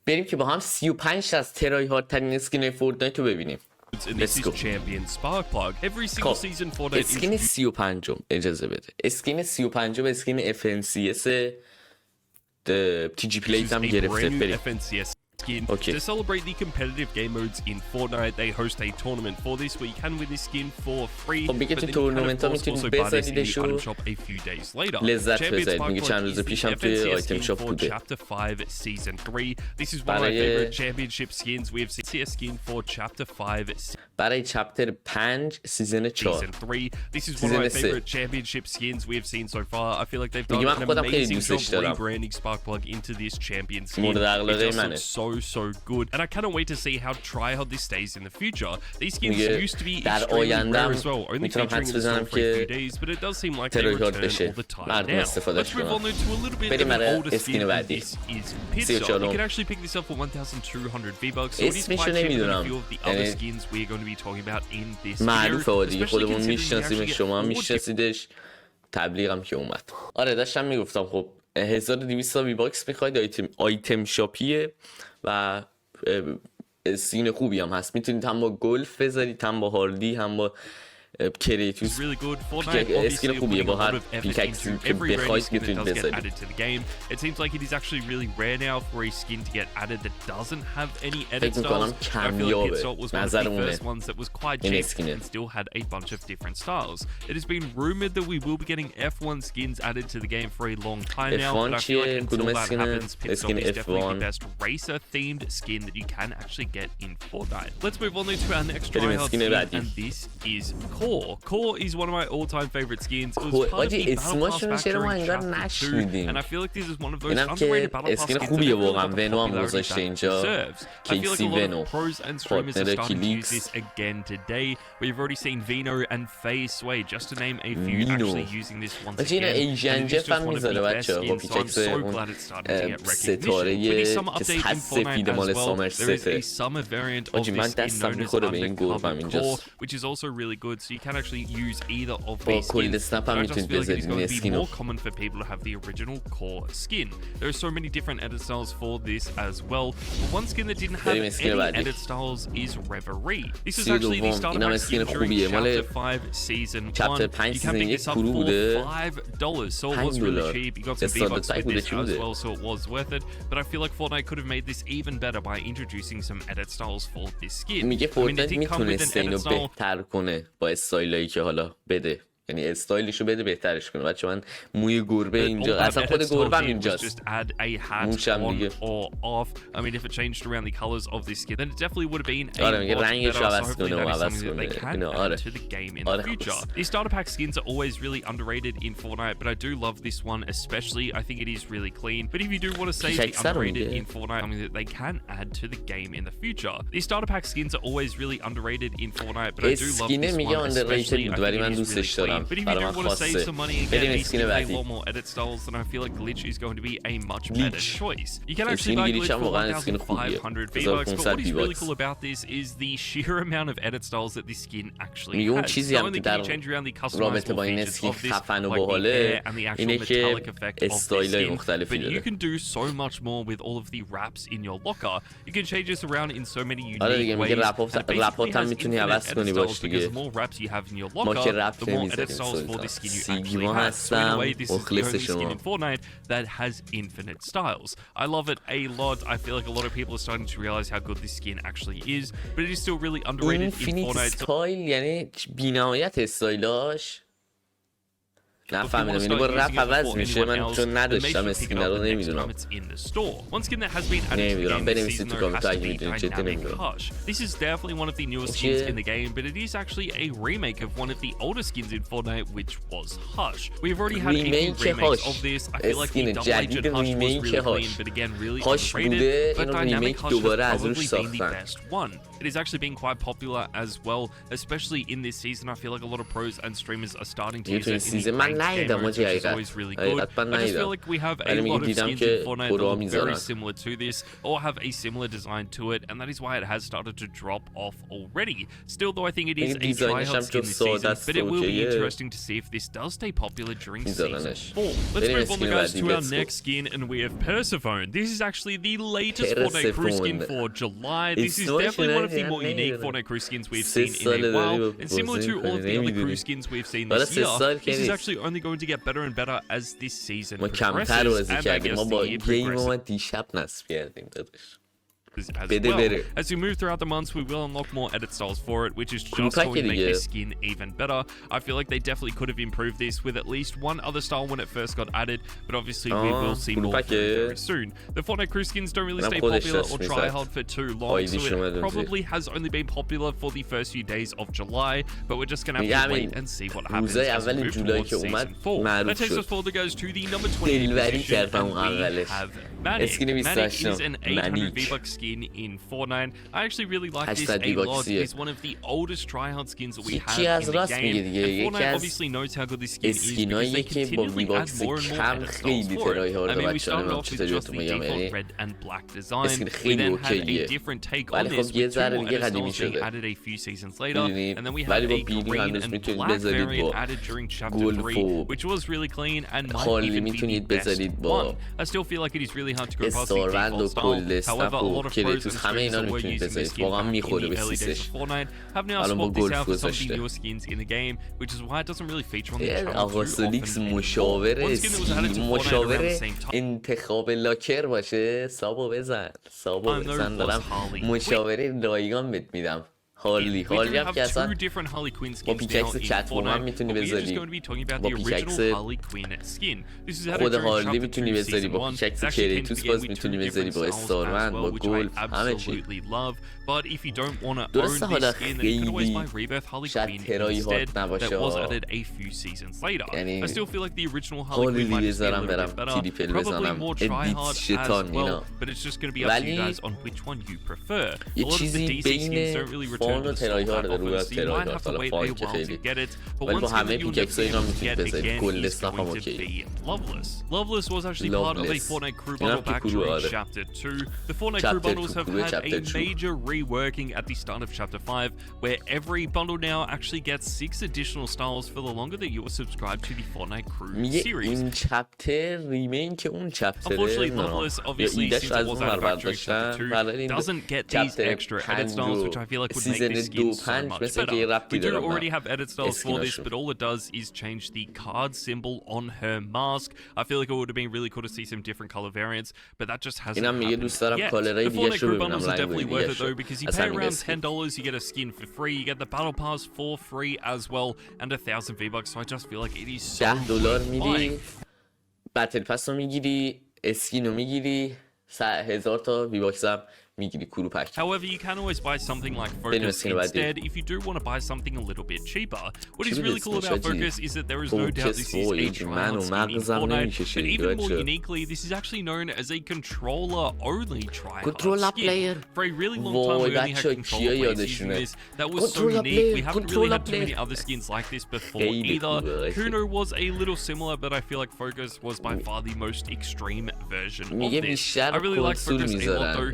بریم که با هم 35 از ترای هارد ترین اسکین فورتنایت رو ببینیم. خب اسکین 35 اجازه بده، اسکین 35 به اسکین FNCS TG پلیز هم گرفته. بریم. Okay. To celebrate the competitive game modes in Fortnite, they host a tournament for this where you can win this skin for free. خب میگه تو تورنمنت ها میتونید بزنیدش و لذت بزنید. میگه چند روز پیش هم توی آیتم شاپ بوده. Chapter 5 Season 3. This is one of my favorite championship skins. We have seen a skin for Chapter 5 برای چپتر 5 سیزن 4. Season 3. This is one of my favorite championship skins we have seen so far. I feel like they've done an amazing job rebranding Sparkplug into this champion skin. It just looks so good, and I cannot wait to see how tryhard this stays in the future. These skins used to be extremely rare as well, only featuring in the store for a few days, but it does seem like they return all the time now. Let's move on to a little bit of an older skin. This is Pizza. You can actually pick this up for 1,200 V-Bucks, so it is quite cheap than a few of the other skins we are going to be talking about in this video, especially considering شما میشناسیدش. تبلیغم که اومد. آره داشتم میگفتم خب 1200 وی باکس میخواید، آیتم شاپیه و سین خوبی هم هست. میتونید هم با گلف بذارید، هم با هاردی، هم با کریتوس. اسکین خوبیه با هر پیککسی که بخواید میتونید بذارید. It seems like it is actually really rare now for a skin to get added that doesn't have any edit styles. I feel like Pitstop was one of the first ones that was quite cheap and still had a bunch of different styles. It has been rumored that we will be getting F1 skins added to the game for a long time now, but I feel like until that happens, Pitstop is definitely the best racer-themed skin that you can actually get in Fortnite. Let's move on to our next tryhard skin, and this is Core is one of my all-time favorite skins. It was part of the Battle Pass back during Chapter 2, and I feel like this is one of those underrated Battle Pass skins that deserves. I feel like a lot of pros and streamers are starting to use this again today. We've already seen Vino and Faye Sway, just to name a few, actually using this once again. And it is just one of the best skins, so I'm so glad it's starting to get recognition. With the summer update in Fortnite as well, there is a summer variant of this skin known as Undercover Core, which is also really good. So you can actually use either of these skins, but I just feel like it is going to be more common for people to have the original core skin. There are so many different edit styles for this as well, but one skin that didn't have any edit styles is Reverie. This is actually the starter pack skin during Chapter 5 Season 1. You can pick this up for $5, so it was really cheap. You got some V-Bucks with this as well, so it was worth it, but I feel like Fortnite could have made this even better by introducing some edit styles for this skin. I mean, it did come with an edit style. با استایلایی که حالا بده، یعنی استایلشو بده بهترش کنه. بچه من موی گربه اینجا، اصلا خود گربه هم اینجاست. موشم دیگه. I mean, if it changed around the colors of this skin, then it definitely would have been a آره میگه رنگش عوض better. کنه و So عوض hopefully that is something that they can add to the game in the future. These starter pack skins are always really underrated in Fortnite, but I do love this one especially. I think it is really clean. But if you do want to save the underrated in Fortnite, something that they can add to the game in the future. These starter pack skins are always really underrated in Fortnite, but I do love this one especially. I think it is really clean. But if you do want to save some money and get a lot more edit styles, then I feel like Glitch is going to be a much better choice. You can actually buy Glitch for 1,500 V-Bucks, but what is really cool about this is the sheer amount of edit styles that this skin actually has. Not only can you change around the customizable features of this, like the hair and the actual metallic effect of this skin, but you can do so much more with all of the wraps in your locker. You can change this around in so many unique ways, and it basically has infinite edit styles because the more wraps you have in your locker, the more edit styles for this skin you actually have. So in a way, this is the only skin in Fortnite that has infinite styles. I love it a lot. I feel like a lot of people are starting to realize how good this skin actually is, but it is still really underrated in Fortnite. استایل یعنی بی‌نهایت استایلاش. نفهمیدم یعنی با رپ عوض میشه. من چون نداشتم اسکین رو نمیدونم. نمیدونم بنویسید تو کامنت اگه میدونید، جدی نمیدونم. This is definitely one of the newest skins in the game, but it is actually a remake of one of the older skins in Fortnite, which was Hush. We've already had a few remakes of this. I feel like the double agent Hush was really clean, but again really underrated. But Dynamic Hush is probably been the best one. It has actually been quite popular as well, especially in this season. I feel like a lot of pros and streamers are starting to use it in the ندیدم modes, which is حقیقت always really حقیقت good. من I just feel ندیدم like we have a ولی میگه lot of دیدم skins in که Fortnite that برو look very میذارن similar to this or have a similar design to it, and that is why it has started to drop off already. Still, though, I think it is a tryhard skin this season, but it will be interesting to see if this does stay popular during season 4. Let's move on, guys, to our next skin, and we have Persone. This is actually the latest Fortnite Cru skin for July. This is definitely one of the more unique Fortnite Cru skins we've seen in a while, and similar to all of the other Cru skins we've seen this year, this is actually only going to get better and better as this season progresses, and I guess the year progresses. As well. As we move throughout the months, we will unlock more edit styles for it, which is just going to make this skin even better. I feel like they definitely could have improved this with at least one other style when it first got added, but obviously we will see more very soon. The Fortnite Cru skins don't really stay popular or try hard for too long, so it probably has only been popular for the first few days of July, but we're just going to have to wait and see what happens as we move towards season 4. That takes us forward, guys, to the number 20 position, and we have Manic. Manic is an 800 V-Bucks skin in Fortnite. I actually really like this a lot. It's one of the oldest tryhard skins that we have in the game. And Fortnite obviously knows how good this skin is because they continually add more and more edit styles for it. I mean, we started off with just the default red and black design. We then had a different take on this with two more edit styles being added a few seasons later. And then we had a green and black variant added during Chapter 3, which was really clean and might even be the best one. I still feel like it is really hard to go past the default style. However, a lot of pros and streamers that were using this skin back in the early days of Fortnite have now swapped this out for some of the newer skins in the game, which is why it doesn't really feature on the channel too often anymore. One skin that was added to Fortnite around the same time. انتخاب لاکر باشه سابو بزن دارم مشاوره رایگان بهت میدم هارلی هم که اصلا با پیککس کتومن میتونی بذاری با پیککس خود هارلی میتونی بذاری با پیککس کریتوس باز میتونی بذاری با استارمن با گلف همه چی درسته حالا خیلی شاید ترایی هارد نباشه یعنی هارلی بذارم برم تریپل بزنم ادیت شیطان اینا ولی یه چیزی بین فان و ترایی هارد رو از ترایی هارد حالا فان که خیلی ولی با همه پیککس ها اینا میتونید بذارید گل اسناف هم اوکی Loveless was actually part of a Fortnite Cru bundle back during Chapter 2. The Fortnite Cru bundles have had a major reworking at the start of Chapter 5, where every bundle now actually gets 6 additional styles for the longer that you are subscribed to the Fortnite Cru series. این چپتر ریمیک اون چپتره Unfortunately, Loveless, obviously, since it was added back during Chapter 2, doesn't get these extra edit styles, which I feel like would make this skin so much better. We do already have edit styles for this, but all it does is change the card symbol on her mask. I feel like it would have been really cool to see some different color variants, but that just hasn't happened yet. The Fortnite Cru bundles are definitely worth it though, because you pay around $10, you get a skin for free, you get the battle pass for free as well, and 1,000 V-Bucks, so I just feel like it is so $10 میدی بتل پس رو میگیری اسکین رو میگیری 1000 تا V-Bucks هم میگیری کرو پک. However, you can always buy something like Focus instead if you do want to buy something a little bit cheaper. What is really cool about Focus is that there is no doubt this is a tryhard skin in Fortnite, but even more uniquely, this is actually known as a controller-only tryhard skin. For a really long time, we only had controller players using this. That was so unique. We haven't really had too many other skins like this before either. Kuno was a little similar, but I feel like Focus was by far the most extreme version of this. I really like Focus a lot though.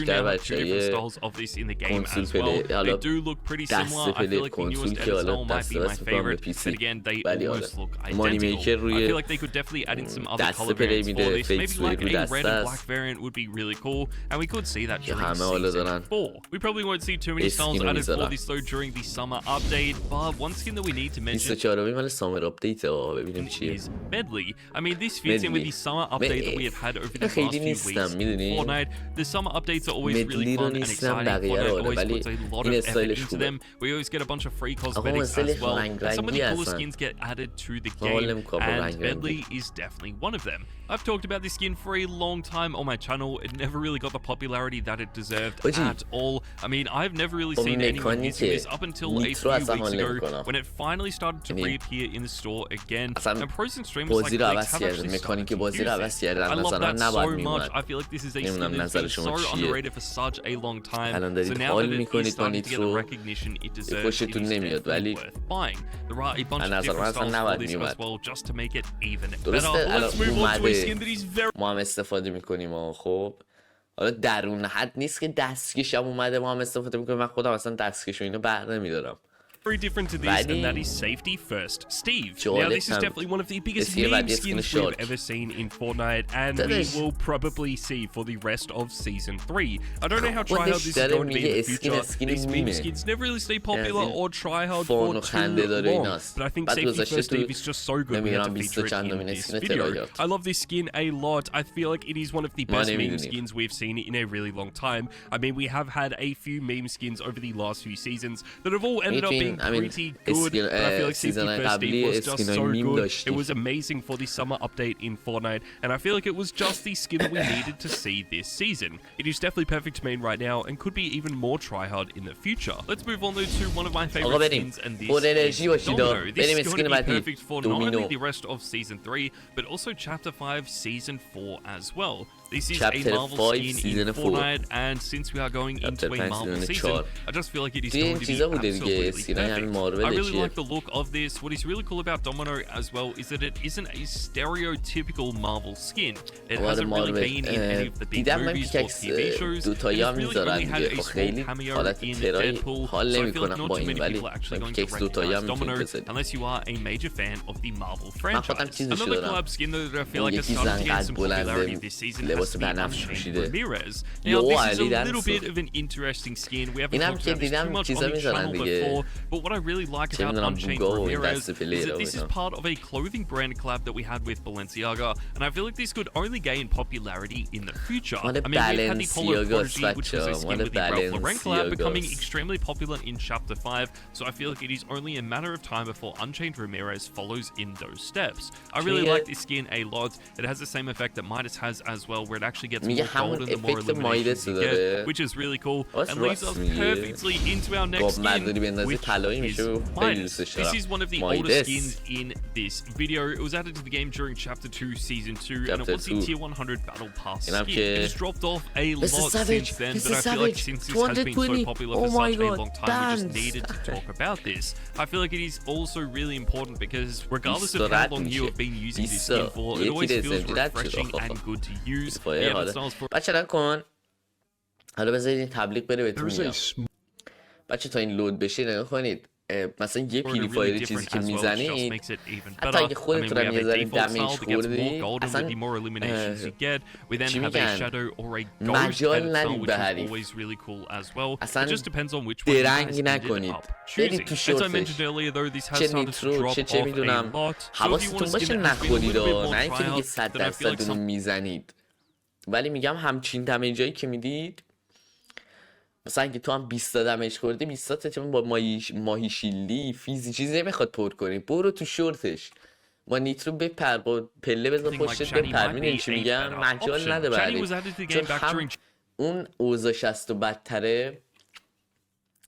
Now have 2 different styles of this in the game as well. They do look pretty similar. I feel like the newest edit style might be my favorite, but again, they almost look identical. I feel like they could definitely add in some other color variants for this. Maybe like a red and black variant would be really cool, and we could see that during Season 4. We probably won't see too many styles added for this though during the summer update, but one skin that we need to mention is Medley. I mean, this fits in with the summer update that we have had over the last few weeks in Fortnite. The summer updates are always really fun and exciting. Fortnite always puts a lot of effort into them. We always get a bunch of free cosmetics as well, and some of the cooler skins get added to the game, and Medley is definitely one of them. I've talked about this skin for a long time on my channel. It never really got the popularity that it deserved at all. I mean, I've never really seen anyone using this up until a few weeks ago when it finally started to reappear in the store again. And pros and streamers like Bley have actually started to use it. I love that so much. I feel like this is a skin that's been so underrated it for such a long time. الان So دارید now حال that it is میکنید با starting to get the نیترو recognition it deserves, it خوشتون is نمیاد ولی definitely worth buying. There are a bunch از of نظر من different اصلا styles for نباید this as میومد. well, just to make it even better. درسته But الان let's move on to a اومده skin that is very ما هم استفاده میکنیم و خب حالا در اون حد نیست که دستکش هم اومده ما هم استفاده میکنیم. من خودم اصلا دستکش و اینو بر نمیدارم. different to this, and that is safety first. Steve. Now, this is definitely one of the biggest meme skins we've ever seen in Fortnite, and we will probably see for the rest of Season 3. I don't know how tryhard this is going to be in the future. These meme skins never really stay popular or tryhard for too long, but I think safety first Steve is just so good we had to feature it in this video. I love this skin a lot. I feel like it is one of the best meme skins we've seen in a really long time. I mean, we have had a few meme skins over the last few seasons that have all ended up being pretty good, but I feel like Safety First Steve was just so good. It was amazing for the summer update in Fortnite, and I feel like it was just the skin that we needed to see this season. It is definitely perfect to main right now, and could be even more tryhard in the future. Let's move on though to one of my favorite skins, and this is Domino. This is going to be perfect for not only the rest of Season 3, but also Chapter 5 Season 4 as well. This is a Marvel skin in Fortnite, and since we are going into a Marvel season, I just feel like it is going to be absolutely perfect. I really like the look of this. What is really cool about Domino as well is that it isn't a stereotypical Marvel skin. It hasn't really been in any of the big movies or TV shows. It has really only had a small cameo in Deadpool, so I feel like not too many people are actually going to recognize Domino unless you are a major fan of the Marvel franchise. Another collab skin that I feel like has started to gain some popularity this season has to be Unchain Ramirez. Now, this is a little bit of an interesting skin. We haven't talked about this too much on the channel before, but what I really like about Unchain Ramirez is that this is part of a clothing brand collab that we had with Balenciaga, and I feel like this could only gain popularity in the future. I mean, we've had the Polo Prodigy, which was a skin with the Ralph Lauren collab, becoming extremely popular in Chapter 5, so I feel like it is only a matter of time before Unchained Ramirez follows in those steps. I really like this skin a lot. It has the same effect that Midas has as well, where it actually gets more gold and the more illuminations you get, which is really cool, and leads us perfectly into our next skin, which is Midas. This is one of the oldest skins in this video. It was added to the game during Chapter 2 Season 2, and it was the Tier 100 Battle Pass skin. It has dropped off a lot since then, but I feel like since this has been so popular for such a long time, we just needed to talk about this. I feel like it is also really important because regardless of how long you have been using this skin for, it always feels refreshing and good to use. بچه نکن حالا بذارید تبلیغ بره بهتون میگم. بچه تا این لود بشه نگاه کنید مثلا یه پیوریفایر چیزی که میزنید حتی اگه خودتونم یه ذره دمیج خوردی اصلا چی میگن مجال ندید به حریف اصلا درنگ نکنید برید تو شورتش چه نیترو چه میدونم حواستون باشه نخورید نه اینکه دیگه 100% اونو میزنید ولی میگم همچین دمیجایی که میدید مثلا اگه تو هم 20 دمیج خوردی 20 تا چون با ماهی شیلدی فیزی چیزی نمیخواد پر کنی برو تو شورتش با نیترو بپر با پله بزن پشتت بپر میدونی چی میگم مجال نده بعدی چون هم اون اوضاعش هست و بدتره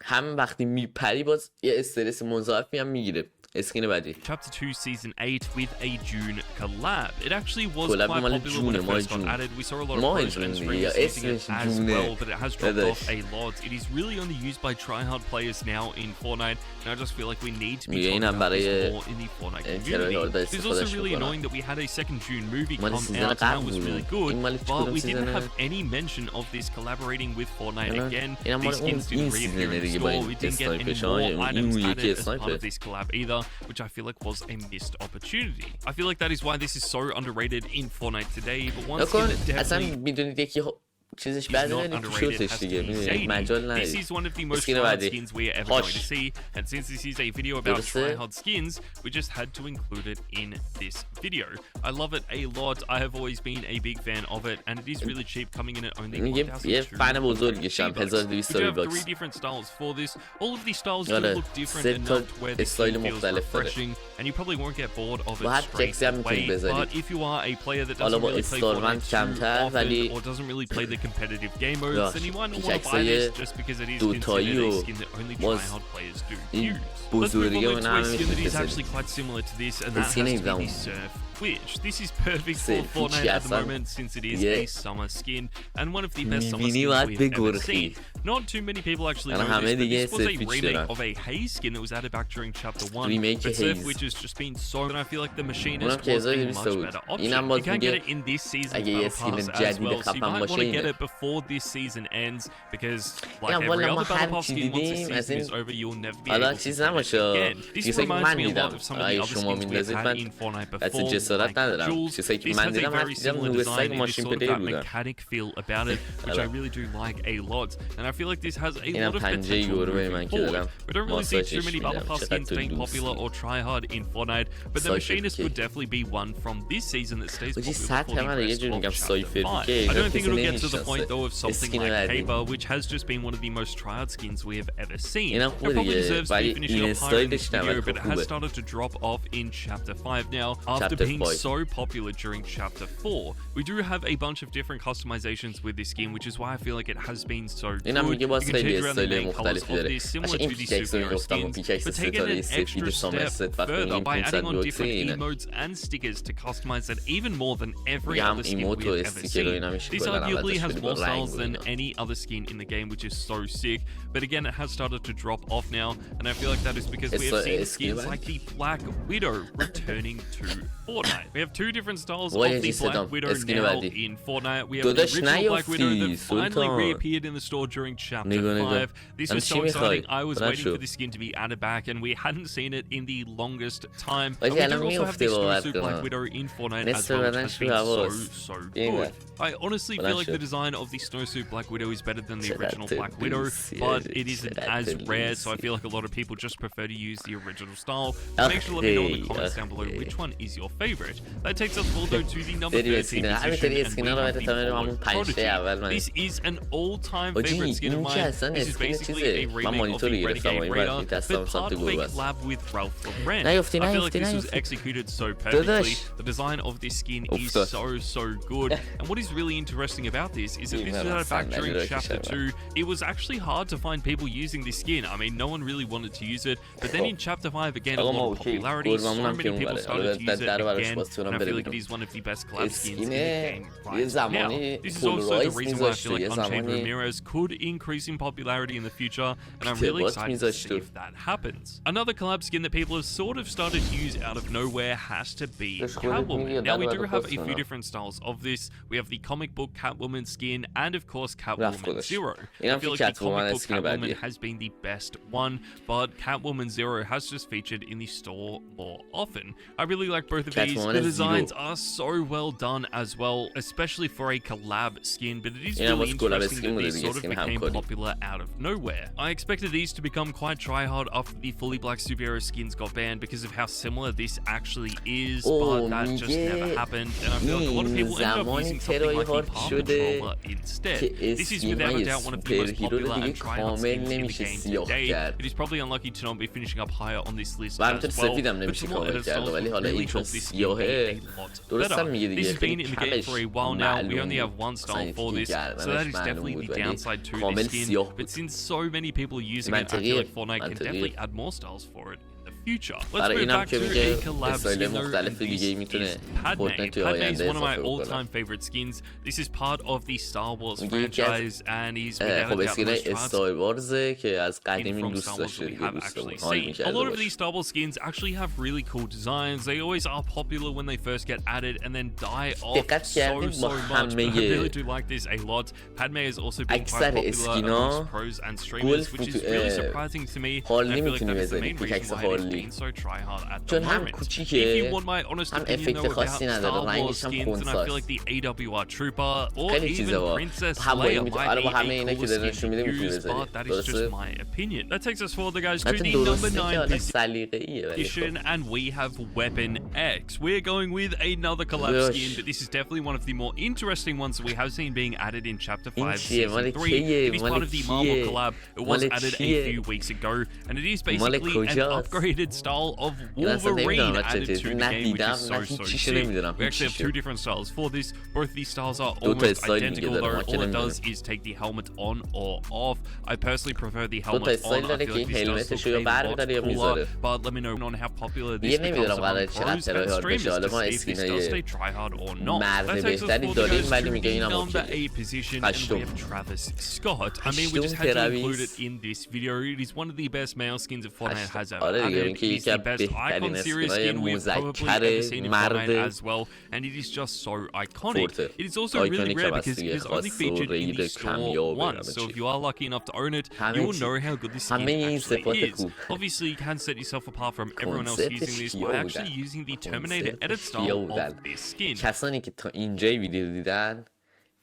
هم وقتی میپری باز یه استرس مضاعفی هم میگیره اسکین بعدی Chapter 2 Season 8 with a June collab. It actually was quite popular when it first got added. We saw a lot of pros and streamers using it as well, but it has dropped off a lot. It is really only used by tryhard players now in Fortnite, and I just feel like we need to be talking about this more in the Fortnite community. It's also really annoying that we had a second June movie come out, and that was really good, but we didn't have any mention of this collaborating with Fortnite again. These skins didn't reappear in the store. We didn't get any more items added as part of this collab either, which I feel like was a missed opportunity. I feel like that is why this is so underrated in Fortnite today, but one skin that definitely چیزش بعد تو شورتش دیگه میدونی مجال نداری. This is one of the most tryhard skins we are ever going to see, and since this is a video about tryhard skins, we just had to include it in this video. I love it a lot. I have always been a big fan of it, and it is really cheap, coming in at only 1,200 $1200. 3 different styles for this. All of these styles do look different enough where the skin feels refreshing, and you probably won't get bored of it straight away. But if you are a player that doesn't really play Fortnite too often or doesn't really play the competitive game modes, then you might not want to buy this just because it is considered a skin that only tryhard players do use. Let's move on to a skin that is actually quite similar to this, and that has to be the Surf Witch. This is perfect for Fortnite at the moment since it is a summer skin and one of the best summer skins we've ever seen. Not too many people actually know this, but this was a remake of a Haze skin that was added back during Chapter 1. But Surf Witch has just been so good, and I feel like the Machinist was a much better option. You can get it in this season's Battle Pass as well, so you might want to get it before this season ends, because like every other Battle Pass skin, once the season is over, you'll never be able to get it again. This reminds me a lot of some of the other skins we've had in Fortnite before, like Jules. This has a very similar design, it is sort of that mechanic feel about it, which I really do like a lot, and I feel like this has a lot of potential moving forward. We don't really see too many Battle Pass skins being popular or tryhard in Fortnite, but the Machinist would definitely be one from this season that stays popular for the rest of Chapter 5. I don't think it'll get to the point though of something like Paper, which has just been one of the most tryhard skins we have ever seen. It probably deserves to be finishing up higher in this video, but it has started to drop off in Chapter 5 now, after being so popular during Chapter 4. We do have a bunch of different customizations with this skin, which is why I feel like it has been so good. You can change around the main colors of this, similar to the superhero skins, but take it an extra step further by adding on different emotes and stickers to customize it even more than every other skin we have ever seen. This arguably has more styles than any other skin in the game, which is so sick, but again, it has started to drop off now, and I feel like that is because we have seen skins like the Black Widow returning to Fortnite. We have two different styles of the Black Widow now in Fortnite. We have the original Black Widow that finally reappeared in the store during Chapter 5. This was so exciting. I was waiting for this skin to be added back, and we hadn't seen it in the longest time. And we do also have the Snowsuit Black Widow in Fortnite as well, which has been so good. I honestly feel like the design of the Snowsuit Black Widow is better than the original Black Widow, but it isn't as rare, so I feel like a lot of people just prefer to use the original style. So make sure to let me know in the comments down below which one is your favorite. That takes us also to the number 13 position, and we have the Ford Prodigy. This is an all-time favorite skin of mine. This is basically a remake of the Renegade Raider, but part of a collab with Ralph Lauren. I feel like this was executed so perfectly. The design of this skin is so good, and what is really interesting about this is that this was added back during Chapter 2. It was actually hard to find people using this skin. I mean, no one really wanted to use it, but then in Chapter 5 again, a lot of popularity, so many people started to use it again, and I feel like it is one of the best collab skins in the game right now. This is also the reason why I feel like Unchain Her could increase in popularity in the future, and I'm really excited to see if that happens. Another collab skin that people have sort of started to use out of nowhere has to be Catwoman. Now, we do have a few different styles of this. We have the comic book Catwoman skin, and of course Catwoman Zero. I feel like the comic book Catwoman has been the best one, but Catwoman Zero has just featured in the store more often. I really like both of these. The designs are so well done as well, especially for a collab skin, but it is really interesting that these sort of became popular out of nowhere. I expected these to become quite tryhard after the fully black superhero skins got banned because of how similar this actually is, but that just never happened, and I feel like a lot of people ended up using something like the Palm Controller instead. This is without a doubt one of the most popular and tryhard skins in the game today. It is probably unlucky to not be finishing up higher on this list as well, but some more edit styles really help this skin be a lot better. This has been in the game for a while now. We only have one style for this, so that is definitely the downside to this skin, but since so many people are using it, I feel like Fortnite can definitely add more styles for it in the future. Let's move back to a collab skin though, and this is Padme. Padme is one of my all-time favorite skins. This is part of the Star Wars franchise, and he's without a doubt the most skin from Star Wars that we have actually seen. A lot of these Star Wars skins actually have really cool designs. They always are popular when they first get added and then die off so much, but I really do like this a lot. Padme has also been quite popular amongst pros and streamers, which is really surprising to me. I feel like that is the main reason why it is being so tryhard at the moment. If you want my honest opinion though about Star Wars skins, then I feel like the AWR Trooper or even Princess Leia might be a cooler skin to use, but that is just my opinion. That takes us forward guys to the number 9 position, and we have Weapon X. We're going with another collab skin, but this is definitely one of the more interesting ones that we have seen being added in Chapter 5 Season 3. It is part of the Marvel collab. It was added a few weeks ago, and it is basically an upgraded animated style of این اصلا Wolverine نمیدونم added بچه to the نه game, which دیدم is نه so هیچیشو sick. نمیدونم We actually have two هیچیشو different styles for this. Both these styles are دو تا almost استایل میگه identical, داره though ما که all it نمیدونیم does is take the helmet on or off. I personally prefer the دو تا helmet on. استایل I داره feel که like این this does هلمتشو look یا a بر lot میداره یا cooler, میذاره but let me know on how popular دیگه this نمیدونم becomes قراره among چقدر pros and ترایهارد بشه streamers حالا to ما see if this does stay اسکینای tryhard or not. مرد That takes us بهتری for the داریم guys ولی to میگه the اینم number اوکیه 8 position, and we هشتم have Travis Scott. I mean, we just had to include it in this video. It is one of the best male skins that Fortnite has ever آره دیگه added. اینکه It is یکی the از best بهترین icon series اسکینای skin we've probably مذکر ever seen in Fortnite مرد as well, and it is just so iconic. فورته It is also really آیکونیک rare هم هست because دیگه it is only خاص و featured in رید the store کمیابه once. So if you are lucky enough to own it, you همه will چی know how good this skin همه این actually صفات is. خوب Obviously, you can set yourself apart from everyone else کنسپتش using this کیا by بودن actually using the Terminator edit کنسپتش کیا style بودن of this skin. کسانی که تا اینجای ویدیو دیدن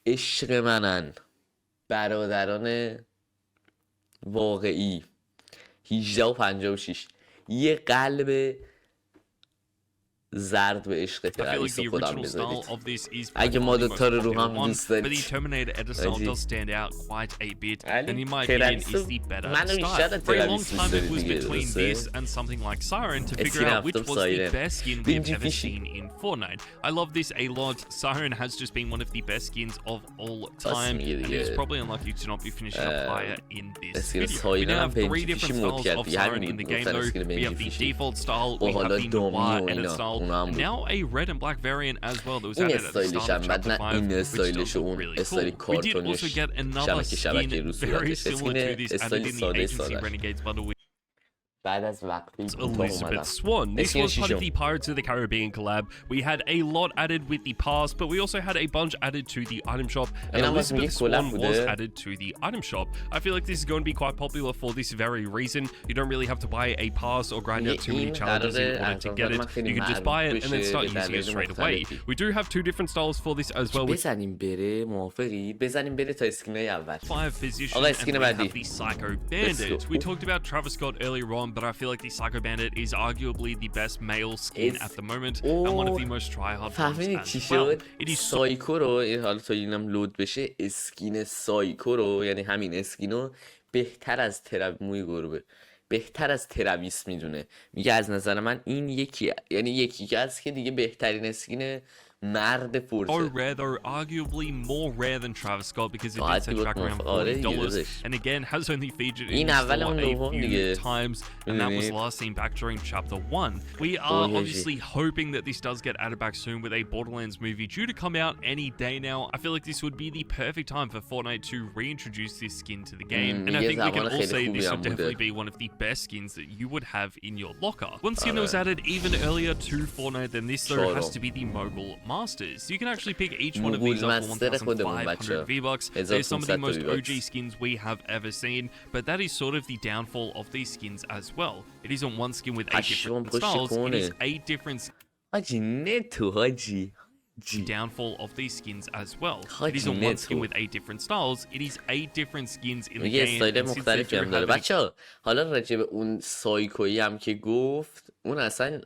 عشق منن برادران واقعی 18 و 56 یه قلب زرد به عشق I feel like ترویس the خودم original بذارید style of this is اگه ما probably the most دوتا رو رو popular هم one, دوست but the دارید Terminator edit style حاجی. does stand out quite a bit, ولی and in my opinion ترویس is the better منو بیشتر style. For a long ترویس time it دوست was داری دیگه between درسته this and something like Siren to figure اسکین out which هفتم was the سایرن best skin we've بینجی ever فیشی seen in Fortnite. I love this a lot. Siren has just been one of the best skins of all time, میگه and دیگه it's probably unlucky to not be finishing up higher in this اسکین video. We سایرن now هم have three بینجی different فیشی مود styles کرد of دیگه Siren همین in the بود game گفتن though. اسکین We بینجی have the فیشی default style, و we have حالا the دومینو noir و edit اینا style, اونا هم and بود now a red and black variant as well that was این added at the استایلش start هم of بعد chapter نه 5, این which استایلش does و look اون really استایل cool. We did also کارتونش get another شبکه skin رو very صورتش similar to اسکین this added استایل in the ساده Agency ساده Renegades bundle, بعد از وقتی کوتاه اومدم Elizabeth Swan. This اسکین was part of شیشم the Pirates of the Caribbean collab. We had a lot added with the pass, but we also had a bunch added to the item shop, and اینم واسه میگه Elizabeth کلاب Swan was بوده added to the item shop. I feel like this is going to be quite popular for this very reason. You don't really have to buy a pass or grind out too many challenges in order to get it. You can just buy it and then start using it straight away. We do have two different styles for this as well. بزنیم بره موافقی بزنیم بره تا اسکینای اول 5 position, آقا and اسکین we بعدی have the Psycho Bandit. We talked about Travis Scott earlier on, but I feel like the Psycho Bandit is arguably the best male skin at the moment, and one of the most try-hard ones فهمیدی چی as well. شد It is so سایکو رو این حالا تا اینم لود بشه اسکین سایکو رو یعنی همین اسکینو بهتر از موی گربه بهتر از ترویس میدونه میگه از نظر من این یکی یعنی یکی از که دیگه بهترین اسکین مرد so فورته rare though, arguably more rare than Travis Scott because it did باید set back around میگفت آره دیگه $40, داداش and again has only featured in این the اول store اون a دوم few دیگه times, and that was میدونی last seen back during chapter 1. We are obviously hoping that this does get added back soon with a Borderlands movie due to come out any day now. I feel like this would be the perfect time for Fortnite to reintroduce this skin to the game, and I think we can all say this would definitely be one of the best skins that you would have in your locker. One skin that was added even earlier to Fortnite than this though has to be the Mogul Masters. You can actually pick each one of these up for 1,500 V-Bucks. They're some of the most OG skins we have ever seen, but that is sort of the downfall of these skins as well. It isn't one skin with 8 different styles, it is 8 different حاجی نتو حاجی downfall of these skins as well. It حاجی isn't one skin نتو with 8 different styles, it is 8 different skins in the میگه game. استایل And since they مختلفی do هم داره have an بچه حالا راجع به اون سایکویی هم که گفت اون اصلا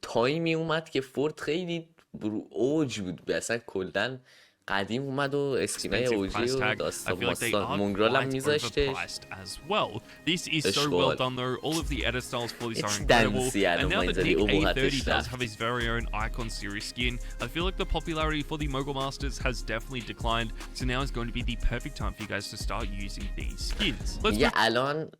تایمی اومد که فورت خیلی اوج بود اصلا کلن قدیم اومد و اسکینای اوجی و داستان ماستان مونگرال هم میذاشته as well. This is so well done though. All of the edit styles for this are دنسی incredible. And now that اینطوری Nick A30 ابهتش does رفت have his very own icon series skin, I feel like the popularity for the Mogul Masters has definitely declined. So now is going to be the perfect time for you guys to start using these skins. Let's میگه الان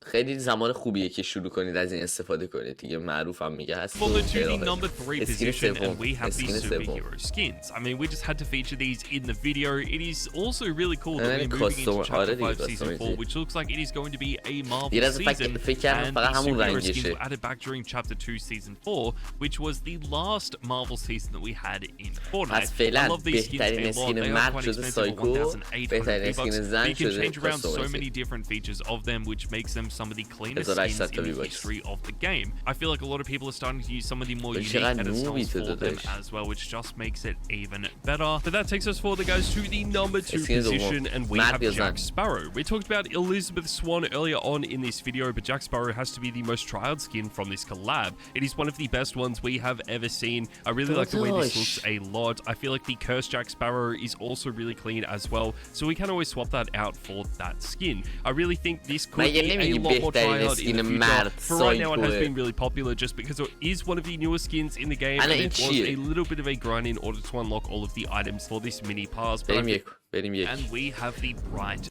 خیلی زمان خوبیه که شروع کنید از این استفاده کنید دیگه معروفم میگه هست Follow to the number 3 position, and we have the superhero skins. I mean, we just had to feature these in the video. It is also really cool that we're moving into chapter 5 season 4, which looks like it is going to be a Marvel season, and the superhero skins were added back during chapter 2 season 4, which was the last Marvel season that we had in Fortnite. I love these skins a lot. They are quite expensive, 1,800 V-Bucks. You can change around so many different features of them, which makes them some of the cleanest skins in the history of the game. I feel like a lot of people are starting to use some of the more unique edit styles for them as well, which just makes it even better. But that takes us forward, guys, to the number 2 position, and we have Jack Sparrow. We talked about Elizabeth Swan earlier on in this video, but Jack Sparrow has to be the most trialed skin from this collab. It is one of the best ones we have ever seen. I really like the way this looks a lot. I feel like the cursed Jack Sparrow is also really clean as well, so we can always swap that out for that skin. I really think this could be a lot more بهترین tryhard in اسکین the مرد future. For right now, it has سایکوه. been really popular just because it is one of the newer skins in the game, and این it was چیه؟ a little bit of a grind in order to unlock all of the items for this mini pass. But I think- بریم یک and we have the bright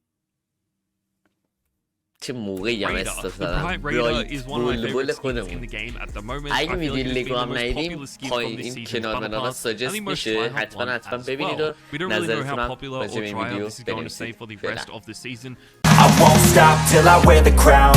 چه موقعی هم Raider. استفاده The دادم Bright Raider برایت is one of my بلبل favorite skins in خودمون the game at the moment. I اگه feel like میدین it's been لگو the هم most ندیدیم popular skin from پایین this این season's کنار Battle بنابرا Pass, and ساجست the most میشه tryhard حتما one حتما as ببینید و well. We don't really know how نظرتون هم popular or راجع به این tryhard ویدیو this is going to stay بنویسید for the فعلا rest of the season. I won't stop till I wear the crown.